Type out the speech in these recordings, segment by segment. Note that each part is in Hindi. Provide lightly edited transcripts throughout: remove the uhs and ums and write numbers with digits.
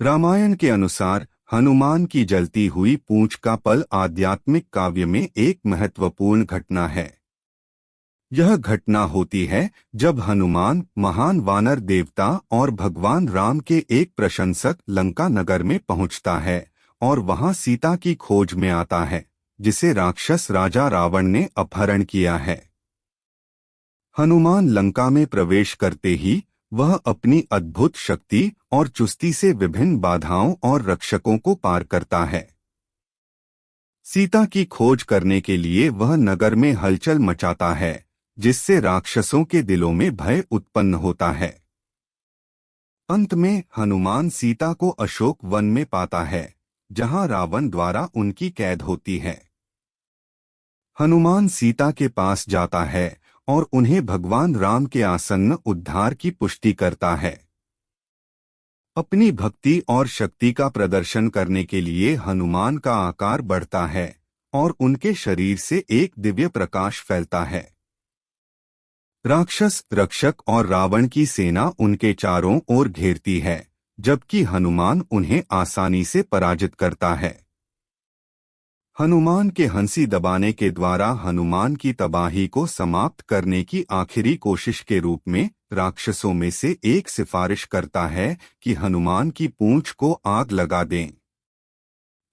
रामायण के अनुसार हनुमान की जलती हुई पूंछ का पल आध्यात्मिक काव्य में एक महत्वपूर्ण घटना है। यह घटना होती है जब हनुमान महान वानर देवता और भगवान राम के एक प्रशंसक लंका नगर में पहुंचता है और वहां सीता की खोज में आता है, जिसे राक्षस राजा रावण ने अपहरण किया है। हनुमान लंका में प्रवेश करते ही वह अपनी अद्भुत शक्ति और चुस्ती से विभिन्न बाधाओं और रक्षकों को पार करता है। सीता की खोज करने के लिए वह नगर में हलचल मचाता है, जिससे राक्षसों के दिलों में भय उत्पन्न होता है। अंत में हनुमान सीता को अशोक वन में पाता है, जहां रावण द्वारा उनकी कैद होती है। हनुमान सीता के पास जाता है और उन्हें भगवान राम के आसन्न उद्धार की पुष्टि करता है। अपनी भक्ति और शक्ति का प्रदर्शन करने के लिए हनुमान का आकार बढ़ता है और उनके शरीर से एक दिव्य प्रकाश फैलता है। राक्षस रक्षक और रावण की सेना उनके चारों ओर घेरती है, जबकि हनुमान उन्हें आसानी से पराजित करता है। हनुमान के हंसी दबाने के द्वारा हनुमान की तबाही को समाप्त करने की आखिरी कोशिश के रूप में राक्षसों में से एक सिफारिश करता है कि हनुमान की पूंछ को आग लगा दें।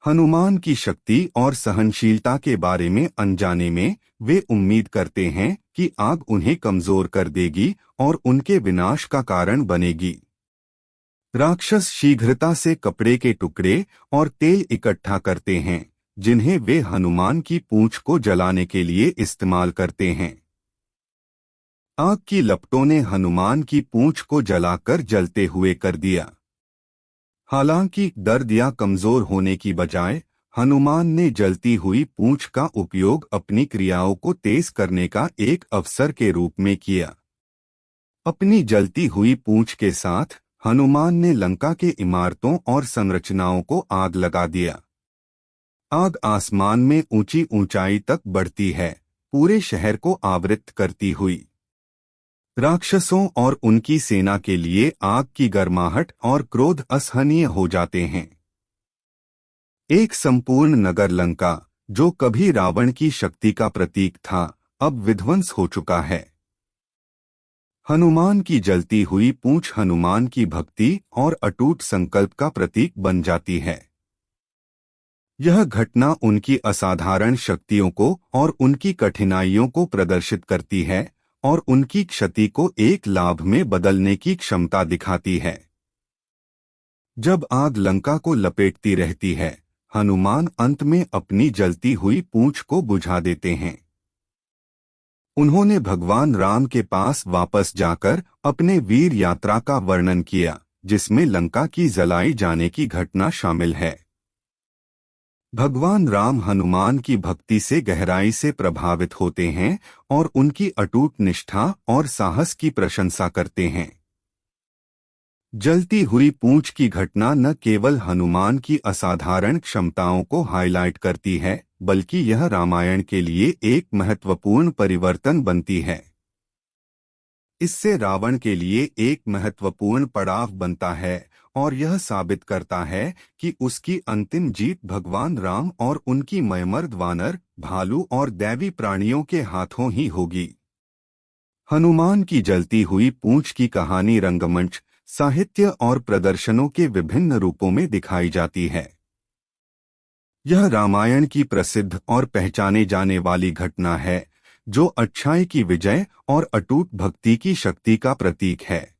हनुमान की शक्ति और सहनशीलता के बारे में अनजाने में वे उम्मीद करते हैं कि आग उन्हें कमजोर कर देगी और उनके विनाश का कारण बनेगी। राक्षस शीघ्रता से कपड़े के टुकड़े और तेल इकट्ठा करते हैं, जिन्हें वे हनुमान की पूंछ को जलाने के लिए इस्तेमाल करते हैं। आग की लपटों ने हनुमान की पूंछ को जलाकर जलते हुए कर दिया। हालांकि दर्द या कमजोर होने की बजाय हनुमान ने जलती हुई पूंछ का उपयोग अपनी क्रियाओं को तेज करने का एक अवसर के रूप में किया। अपनी जलती हुई पूंछ के साथ हनुमान ने लंका के इमारतों और संरचनाओं को आग लगा दिया। आग आसमान में ऊंची ऊंचाई तक बढ़ती है, पूरे शहर को आवृत करती हुई। राक्षसों और उनकी सेना के लिए आग की गर्माहट और क्रोध असहनीय हो जाते हैं। एक संपूर्ण नगर लंका, जो कभी रावण की शक्ति का प्रतीक था, अब विध्वंस हो चुका है। हनुमान की जलती हुई पूंछ हनुमान की भक्ति और अटूट संकल्प का प्रतीक बन जाती है। यह घटना उनकी असाधारण शक्तियों को और उनकी कठिनाइयों को प्रदर्शित करती है और उनकी क्षति को एक लाभ में बदलने की क्षमता दिखाती है। जब आग लंका को लपेटती रहती है, हनुमान अंत में अपनी जलती हुई पूंछ को बुझा देते हैं। उन्होंने भगवान राम के पास वापस जाकर अपने वीर यात्रा का वर्णन किया, जिसमें लंका की जलाई जाने की घटना शामिल है। भगवान राम हनुमान की भक्ति से गहराई से प्रभावित होते हैं और उनकी अटूट निष्ठा और साहस की प्रशंसा करते हैं। जलती हुई पूंछ की घटना न केवल हनुमान की असाधारण क्षमताओं को हाईलाइट करती है, बल्कि यह रामायण के लिए एक महत्वपूर्ण परिवर्तन बनती है। इससे रावण के लिए एक महत्वपूर्ण पड़ाव बनता है और यह साबित करता है कि उसकी अंतिम जीत भगवान राम और उनकी मयमर्द वानर, भालू और दैवी प्राणियों के हाथों ही होगी। हनुमान की जलती हुई पूंछ की कहानी रंगमंच, साहित्य और प्रदर्शनों के विभिन्न रूपों में दिखाई जाती है। यह रामायण की प्रसिद्ध और पहचाने जाने वाली घटना है, जो अच्छाई की विजय और अटूट भक्ति की शक्ति का प्रतीक है।